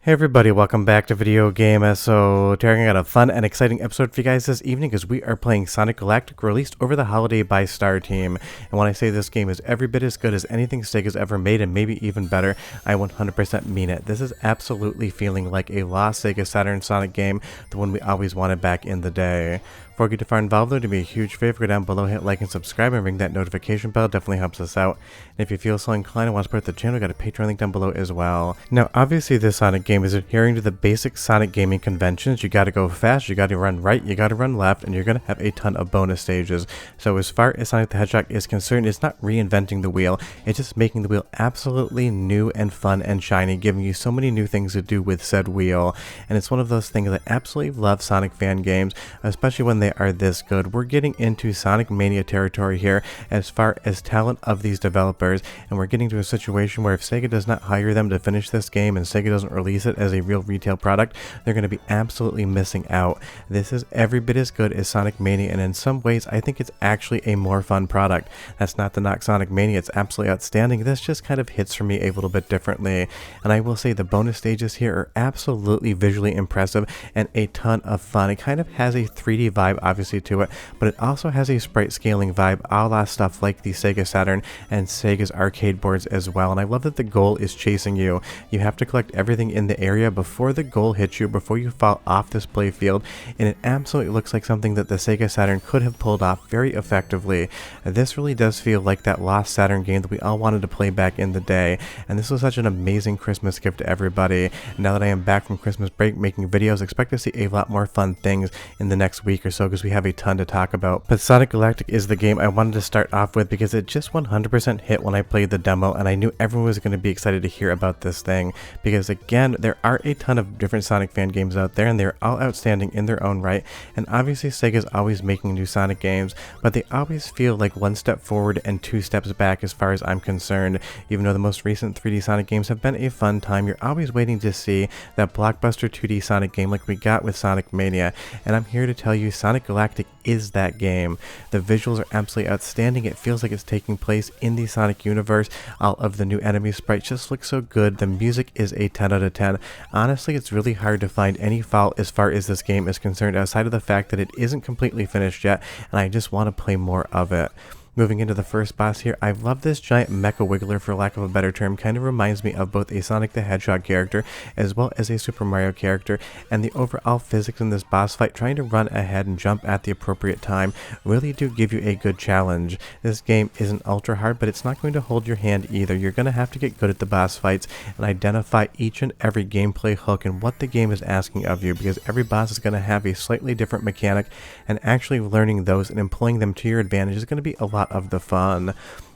Hey everybody, welcome back to Video Game. So, Terry, I got a fun and exciting episode for you guys this evening because we are playing Sonic Galactic, released over the holiday by Starteam. And when I say this game is every bit as good as anything Sega's ever made and maybe even better, I 100% mean it. This is absolutely feeling like a lost Sega Saturn Sonic game, the one we always wanted back in the day. Before we get too far involved though, do me a huge favor, go down below, hit like and subscribe, and ring that notification bell. Definitely helps us out. And if you feel so inclined and want to support the channel, we got a Patreon link down below as well. Now, obviously this Sonic game is adhering to the basic Sonic gaming conventions. You gotta go fast, you gotta run right, you gotta run left, and you're gonna have a ton of bonus stages. So as far as Sonic the Hedgehog is concerned, it's not reinventing the wheel, it's just making the wheel absolutely new and fun and shiny, giving you so many new things to do with said wheel. And it's one of those things that I absolutely love Sonic fan games, especially when they are this good. We're getting into Sonic Mania territory here as far as talent of these developers, and we're getting to a situation where if Sega does not hire them to finish this game and Sega doesn't release it as a real retail product, they're going to be absolutely missing out. This is every bit as good as Sonic Mania, and in some ways I think it's actually a more fun product. That's not to knock Sonic Mania, it's absolutely outstanding. This just kind of hits for me a little bit differently, and I will say the bonus stages here are absolutely visually impressive and a ton of fun. It kind of has a 3D vibe obviously to it, but it also has a sprite scaling vibe a la stuff like the Sega Saturn and Sega's arcade boards as well. And I love that the goal is chasing you. You have to collect everything in the area before the goal hits you, before you fall off this play field, and it absolutely looks like something that the Sega Saturn could have pulled off very effectively. This really does feel like that lost Saturn game that we all wanted to play back in the day, and this was such an amazing Christmas gift to everybody. And now that I am back from Christmas break making videos, expect to see a lot more fun things in the next week or so because we have a ton to talk about. But Sonic Galactic is the game I wanted to start off with because it just 100% hit when I played the demo, and I knew everyone was going to be excited to hear about this thing because again, there are a ton of different Sonic fan games out there and they're all outstanding in their own right, and obviously Sega's always making new Sonic games, but they always feel like one step forward and two steps back as far as I'm concerned. Even though the most recent 3D Sonic games have been a fun time, you're always waiting to see that blockbuster 2D Sonic game like we got with Sonic Mania, and I'm here to tell you Sonic Galactic is that game. The visuals are absolutely outstanding. It feels like it's taking place in the Sonic universe. All of the new enemy sprites just look so good. The music is a 10 out of 10. Honestly, it's really hard to find any fault as far as this game is concerned outside of the fact that it isn't completely finished yet, and I just want to play more of it. Moving into the first boss here, I love this giant mecha wiggler, for lack of a better term. Kind of reminds me of both a Sonic the Hedgehog character as well as a Super Mario character, and the overall physics in this boss fight, trying to run ahead and jump at the appropriate time, really do give you a good challenge. This game isn't ultra hard, but it's not going to hold your hand either. You're going to have to get good at the boss fights and identify each and every gameplay hook and what the game is asking of you, because every boss is going to have a slightly different mechanic, and actually learning those and employing them to your advantage is going to be a lot of the fun.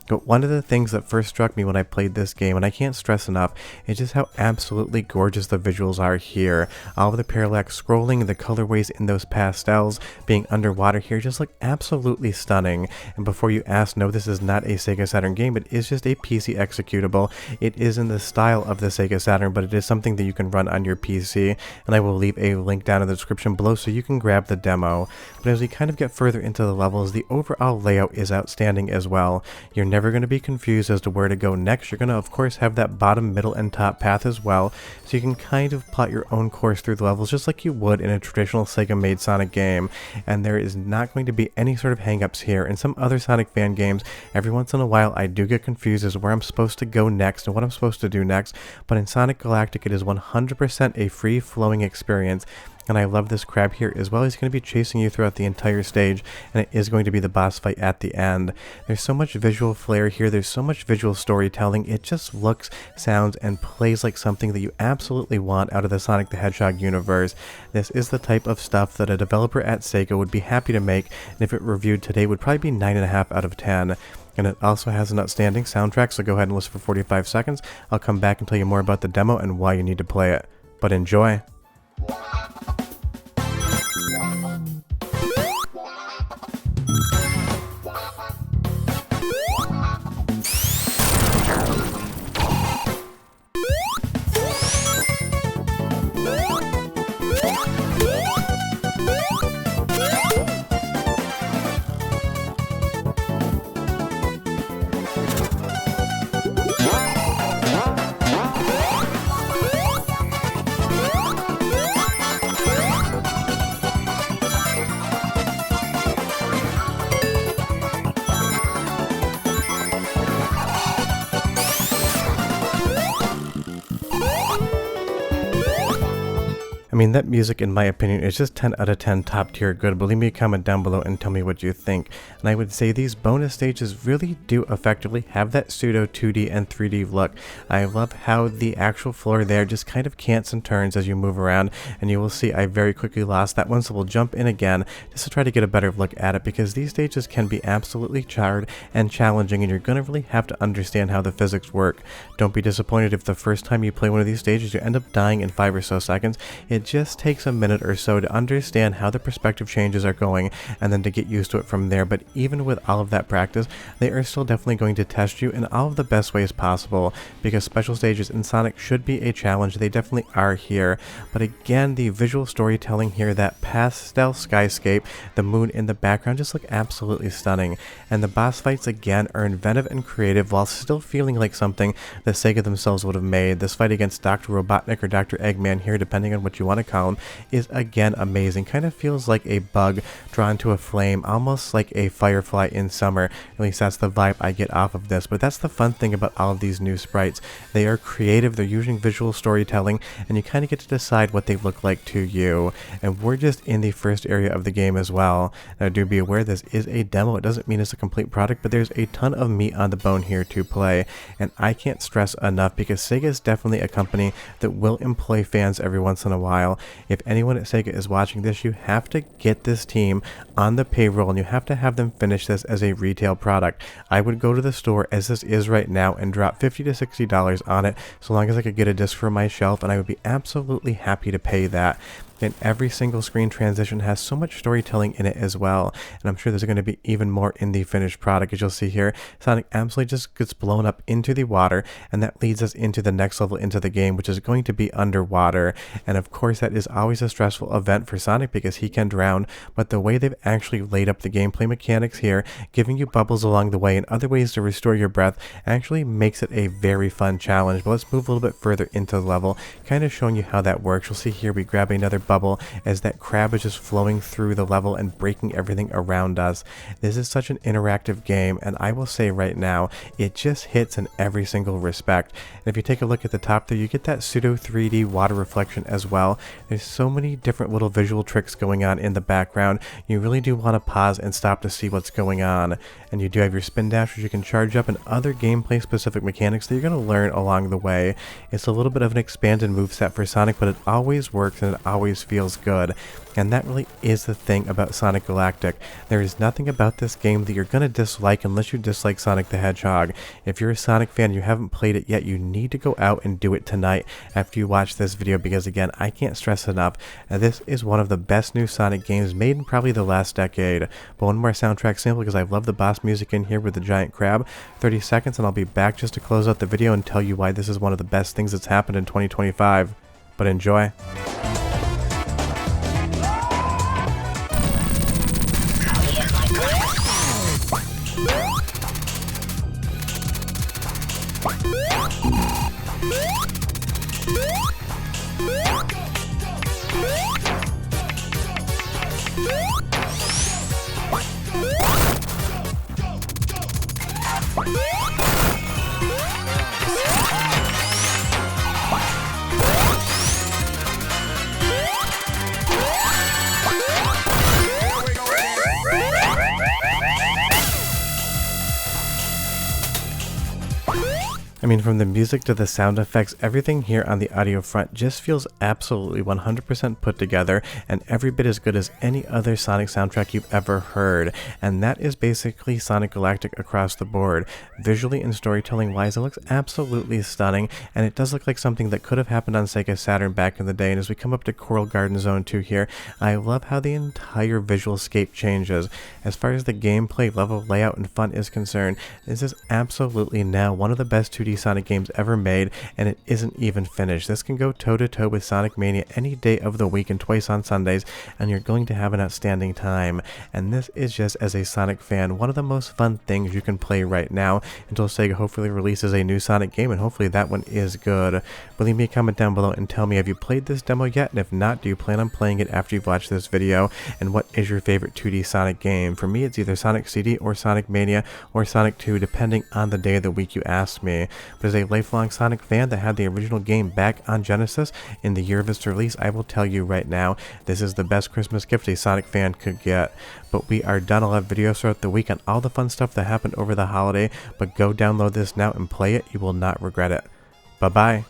But one of the things that first struck me when I played this game, and I can't stress enough, is just how absolutely gorgeous the visuals are here. All of the parallax scrolling, the colorways in those pastels, being underwater here just look absolutely stunning. And before you ask, no, this is not a Sega Saturn game, it is just a PC executable. It is in the style of the Sega Saturn, but it is something that you can run on your PC, and I will leave a link down in the description below so you can grab the demo. But as we kind of get further into the levels, the overall layout is outstanding as well. You're never going to be confused as to where to go next. You're going to of course have that bottom, middle, and top path as well, so you can kind of plot your own course through the levels just like you would in a traditional Sega made Sonic game, and there is not going to be any sort of hang-ups here. In some other Sonic fan games, every once in a while I do get confused as to where I'm supposed to go next and what I'm supposed to do next, but in Sonic Galactic it is 100% a free-flowing experience. And I love this crab here as well. He's going to be chasing you throughout the entire stage, and it is going to be the boss fight at the end. There's so much visual flair here. There's so much visual storytelling. It just looks, sounds, and plays like something that you absolutely want out of the Sonic the Hedgehog universe. This is the type of stuff that a developer at Sega would be happy to make, and if it reviewed today would probably be 9.5 out of 10. And it also has an outstanding soundtrack, so go ahead and listen for 45 seconds. I'll come back and tell you more about the demo and why you need to play it. But enjoy! I mean, that music, in my opinion, is just 10 out of 10 top tier good, but leave me a comment down below and tell me what you think. And I would say these bonus stages really do effectively have that pseudo 2D and 3D look. I love how the actual floor there just kind of cants and turns as you move around, and you will see I very quickly lost that one, so we'll jump in again just to try to get a better look at it, because these stages can be absolutely charred and challenging, and you're going to really have to understand how the physics work. Don't be disappointed if the first time you play one of these stages you end up dying in 5 or so seconds. It just takes a minute or so to understand how the perspective changes are going and then to get used to it from there. But even with all of that practice, they are still definitely going to test you in all of the best ways possible, because special stages in Sonic should be a challenge. They definitely are here. But again, the visual storytelling here, that pastel skyscape, the moon in the background just look absolutely stunning. And the boss fights again are inventive and creative while still feeling like something the Sega themselves would have made. This fight against Dr. Robotnik or Dr. Eggman here, depending on what you want to call him, is again amazing. Kind of feels like a bug drawn to a flame, almost like a firefly in summer. At least that's the vibe I get off of this. But that's the fun thing about all of these new sprites. They are creative, they're using visual storytelling, and you kind of get to decide what they look like to you. And we're just in the first area of the game as well. Now do be aware this is a demo. It doesn't mean it's a complete product, but there's a ton of meat on the bone here to play. And I can't stress enough, because Sega is definitely a company that will employ fans every once in a while. If anyone at Sega is watching this, you have to get this team on the payroll and you have to have them finish this as a retail product. I would go to the store as this is right now and drop $50 to $60 on it, so long as I could get a disc for my shelf, and I would be absolutely happy to pay that. And every single screen transition has so much storytelling in it as well, and I'm sure there's going to be even more in the finished product. As you'll see here, Sonic absolutely just gets blown up into the water, and that leads us into the next level into the game, which is going to be underwater. And of course that is always a stressful event for Sonic because he can drown, but the way they've actually laid up the gameplay mechanics here, giving you bubbles along the way and other ways to restore your breath, actually makes it a very fun challenge. But let's move a little bit further into the level, kind of showing you how that works. You'll see here we grab another bubble as that crab is just flowing through the level and breaking everything around us. This is such an interactive game, and I will say right now, it just hits in every single respect. And if you take a look at the top there, you get that pseudo 3D water reflection as well. There's so many different little visual tricks going on in the background. You really do want to pause and stop to see what's going on. And you do have your spin dash, which you can charge up, and other gameplay specific mechanics that you're going to learn along the way. It's a little bit of an expanded moveset for Sonic, but it always works and it always feels good. And that really is the thing about Sonic Galactic. There is nothing about this game that you're going to dislike unless you dislike Sonic the Hedgehog. If you're a Sonic fan and you haven't played it yet, you need to go out and do it tonight after you watch this video, because again, I can't stress enough, this is one of the best new Sonic games made in probably the last decade. But one more soundtrack sample, because I love the boss music in here with the giant crab. 30 seconds and I'll be back just to close out the video and tell you why this is one of the best things that's happened in 2025. But enjoy. I mean, from the music to the sound effects, everything here on the audio front just feels absolutely 100% put together and every bit as good as any other Sonic soundtrack you've ever heard. And that is basically Sonic Galactic across the board. Visually and storytelling wise, it looks absolutely stunning, and it does look like something that could have happened on Sega Saturn back in the day. And as we come up to Coral Garden Zone 2 here, I love how the entire visual scape changes. As far as the gameplay, level layout, and fun is concerned, this is absolutely now one of the best 2D Sonic games ever made, and it isn't even finished. This can go toe-to-toe with Sonic Mania any day of the week and twice on Sundays, and you're going to have an outstanding time. And this is just, as a Sonic fan, one of the most fun things you can play right now until Sega hopefully releases a new Sonic game, and hopefully that one is good. But leave me a comment down below and tell me, have you played this demo yet? And if not, do you plan on playing it after you've watched this video? And what is your favorite 2D Sonic game? For me, it's either Sonic CD or Sonic Mania or Sonic 2, depending on the day of the week you ask me. but as a lifelong Sonic fan that had the original game back on Genesis in the year of its release, I will tell you right now, this is the best Christmas gift a Sonic fan could get. But we are done. I'll have videos throughout the week on all the fun stuff that happened over the holiday, but go download this now and play it. You will not regret it. Bye-bye.